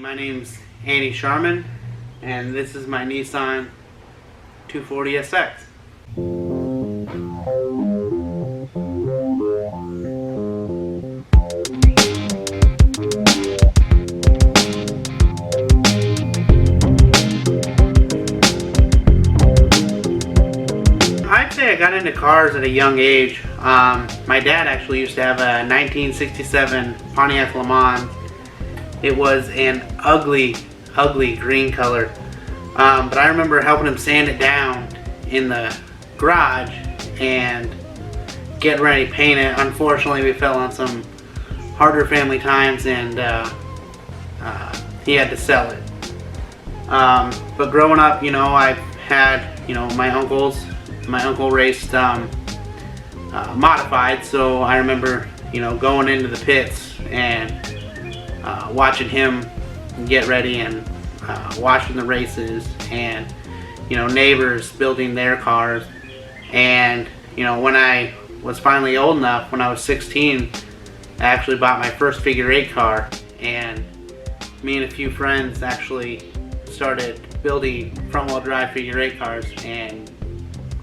My name's Andy Sharman, and this is my Nissan 240SX. I'd say I got into cars at a young age. My dad actually used to have a 1967 Pontiac Le Mans. It was an ugly green color. But I remember helping him sand it down in the garage and getting ready to paint it. Unfortunately, we fell on some harder family times and he had to sell it. But growing up, I've had, my uncles. My uncle raced modified, so I remember, going into the pits and watching him get ready and watching the races and neighbors building their cars. And when I was finally old enough, when I was 16, I actually bought my first figure 8 car, and me and a few friends actually started building front wheel drive figure 8 cars and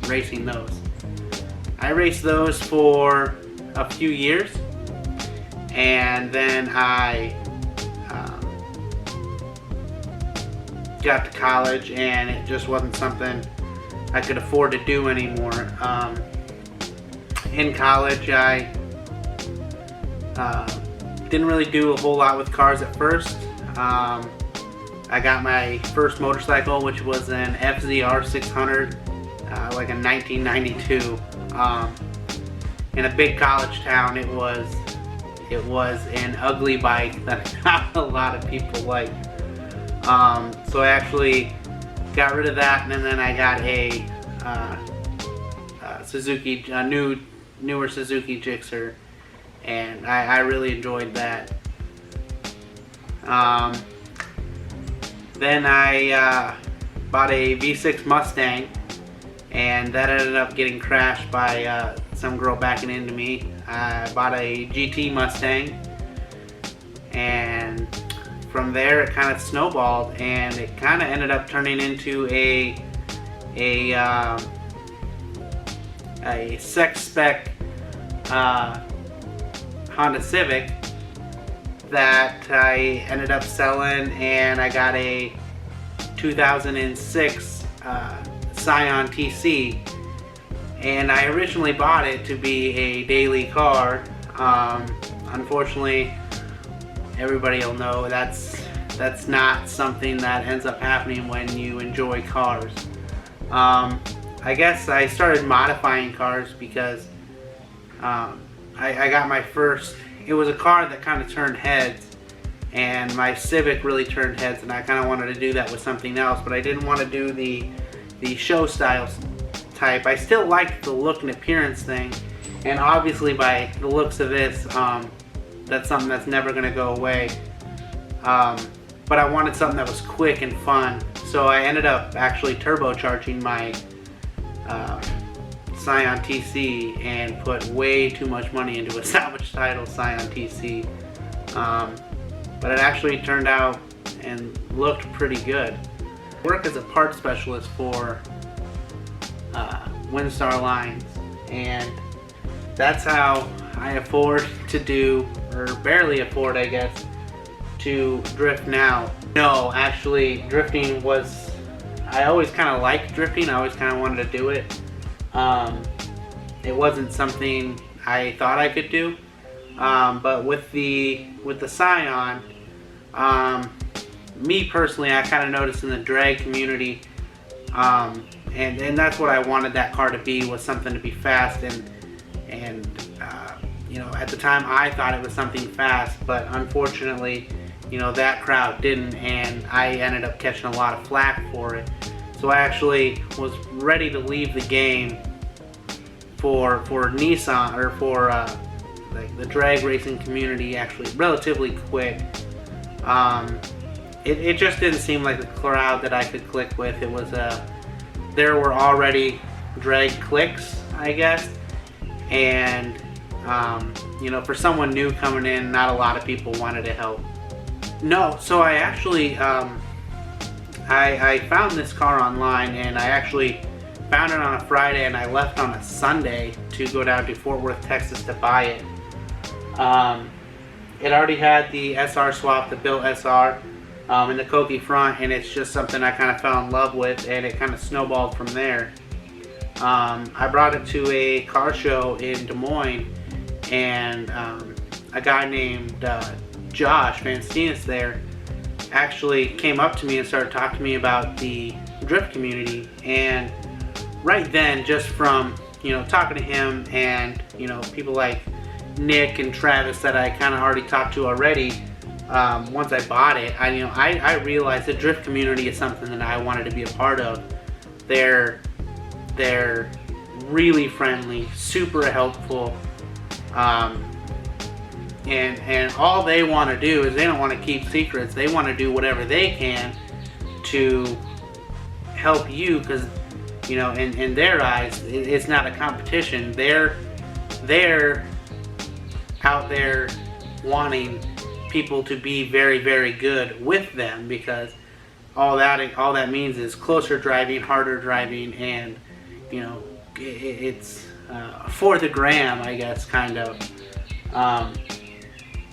racing those. I raced those for a few years, and then I got to college, and it just wasn't something I could afford to do anymore. In college, I didn't really do a whole lot with cars at first. I got my first motorcycle, which was an FZR 600, like in 1992. In a big college town, it was an ugly bike that not a lot of people liked. So I actually got rid of that, and then I got a newer Suzuki Gixxer, and I really enjoyed that. Then I bought a V6 Mustang, and that ended up getting crashed by some girl backing into me. I bought a GT Mustang, and from there it kind of snowballed, and it kind of ended up turning into a sex spec Honda Civic that I ended up selling, and I got a 2006 Scion TC, and I originally bought it to be a daily car. Unfortunately, everybody will know that's not something that ends up happening when you enjoy cars. I guess I started modifying cars because I got my first. It was a car that kind of turned heads, and my Civic really turned heads, and I kind of wanted to do that with something else, but I didn't want to do the show style type. I still liked the look and appearance thing, and obviously by the looks of this, that's something that's never going to go away. But I wanted something that was quick and fun, so I ended up actually turbocharging my Scion TC and put way too much money into a salvage title Scion TC. But it actually turned out and looked pretty good. I work as a parts specialist for Windstar Lines, and that's how I afford to do, or barely afford, I guess, to drift now. No, actually, drifting was, I always kind of liked drifting. I always kind of wanted to do it. It wasn't something I thought I could do, but with the Scion, me personally, I kind of noticed in the drag community, and that's what I wanted that car to be, was something to be fast, and at the time I thought it was something fast, but unfortunately, that crowd didn't, and I ended up catching a lot of flack for it. So I actually was ready to leave the game for Nissan, or for the drag racing community, actually relatively quick. It just didn't seem like the crowd that I could click with. It was there were already drag cliques, I guess, and for someone new coming in, not a lot of people wanted to help No, so I actually I found this car online, and I actually found it on a Friday, and I left on a Sunday to go down to Fort Worth, Texas to buy it. It already had the SR swap, the built SR, and the Koki front, and it's just something I kind of fell in love with, and it kind of snowballed from there. I brought it to a car show in Des Moines, and a guy named Josh Van Steenis there actually came up to me and started talking to me about the drift community. And right then, just from talking to him and people like Nick and Travis that I kind of already talked to already, once I bought it, I realized the drift community is something that I wanted to be a part of. They're really friendly, super helpful, and all they want to do is they don't want to keep secrets. They want to do whatever they can to help you, because in their eyes it's not a competition. They're out there wanting people to be very, very good with them, because all that means is closer driving, harder driving, and it's for the gram, I guess, kind of.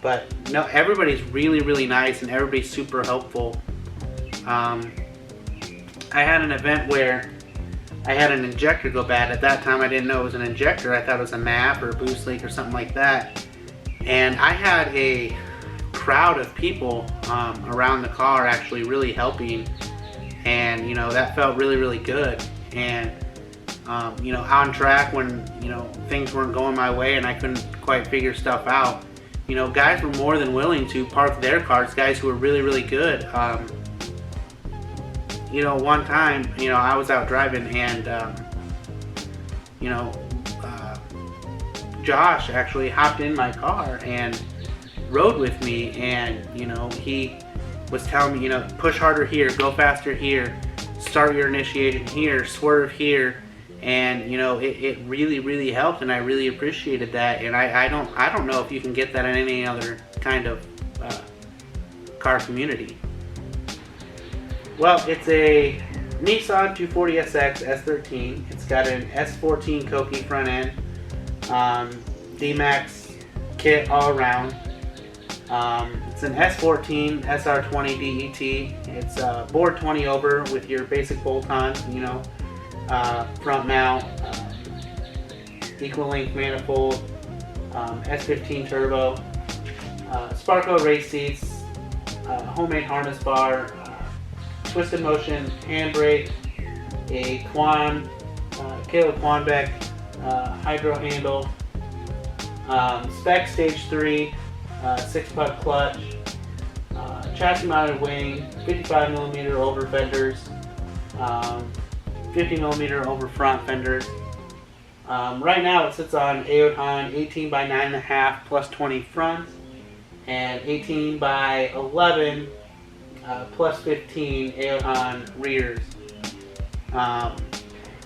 But no, everybody's really, really nice, and everybody's super helpful. I had an event where I had an injector go bad. At that time, I didn't know it was an injector. I thought it was a MAP or a boost leak or something like that. And I had a crowd of people around the car actually really helping, and that felt really, really good. And on track, when things weren't going my way and I couldn't quite figure stuff out, guys were more than willing to park their cars. Guys who were really, really good. One time, I was out driving, and Josh actually hopped in my car and rode with me, and he was telling me, push harder here, go faster here, start your initiation here, swerve here. And it really, really helped, and I really appreciated that. And I don't know if you can get that in any other kind of car community. Well, it's a Nissan 240SX S13. It's got an S14 Koki front end, D-Max kit all around. It's an S14 SR20 DET. It's bored 20 over with your basic bolt-ons, front mount, equal length manifold, S15 turbo, Sparco race seats, homemade harness bar, twisted motion handbrake, a Caleb Quanbeck hydro handle, spec stage 3, 6-putt clutch, chassis mounted wing, 55mm over fenders, 50mm over front fenders. Right now it sits on Aodhan 18 by 9.5 plus 20 front, and 18 by 11 plus 15 Aodhan rears.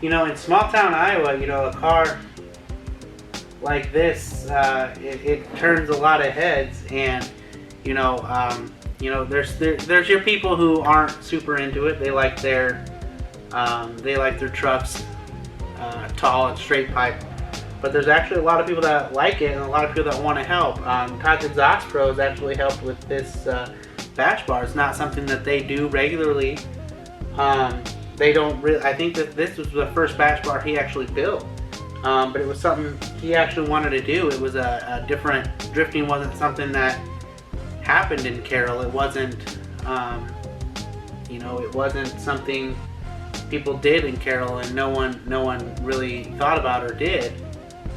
In small town Iowa, a car like this, it turns a lot of heads, and there's your people who aren't super into it. They like their trucks tall and straight pipe, but there's actually a lot of people that like it, and a lot of people that want to help. Todd's Exhaust Pros actually helped with this bash bar. It's not something that they do regularly. They don't really. I think that this was the first bash bar he actually built, but it was something he actually wanted to do. It was a different. Drifting wasn't something that happened in Carroll. It wasn't. It wasn't something people did in Carroll, and no one really thought about or did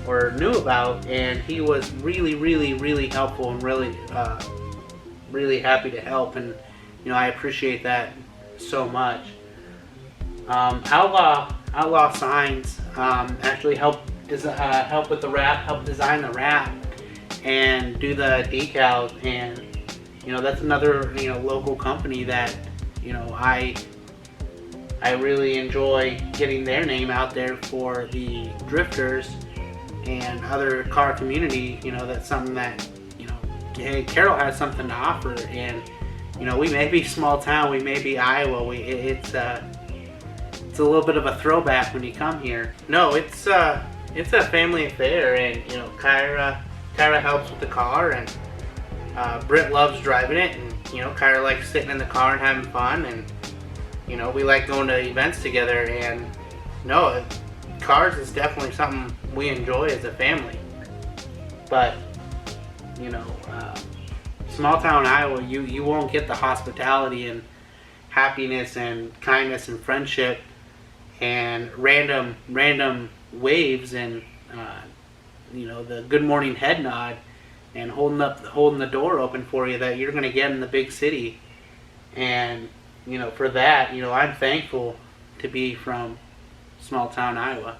or knew about. And he was really, really, really helpful, and really really happy to help, and I appreciate that so much. Outlaw Signs actually help with the wrap, help design the wrap and do the decals, and that's another local company that I really enjoy getting their name out there for the drifters and other car community. That's something that hey, Carroll has something to offer, and you know, we may be small town, we may be Iowa. It's a little bit of a throwback when you come here. No, it's a family affair, and you know, Kyra helps with the car, and Britt loves driving it, and you know, Kyra likes sitting in the car and having fun, and you know, we like going to events together. And no, cars is definitely something we enjoy as a family. But you know, small town Iowa, you won't get the hospitality and happiness and kindness and friendship and random waves and you know, the good morning head nod and holding the door open for you that you're going to get in the big city. And you know, for that, you know, I'm thankful to be from small town Iowa.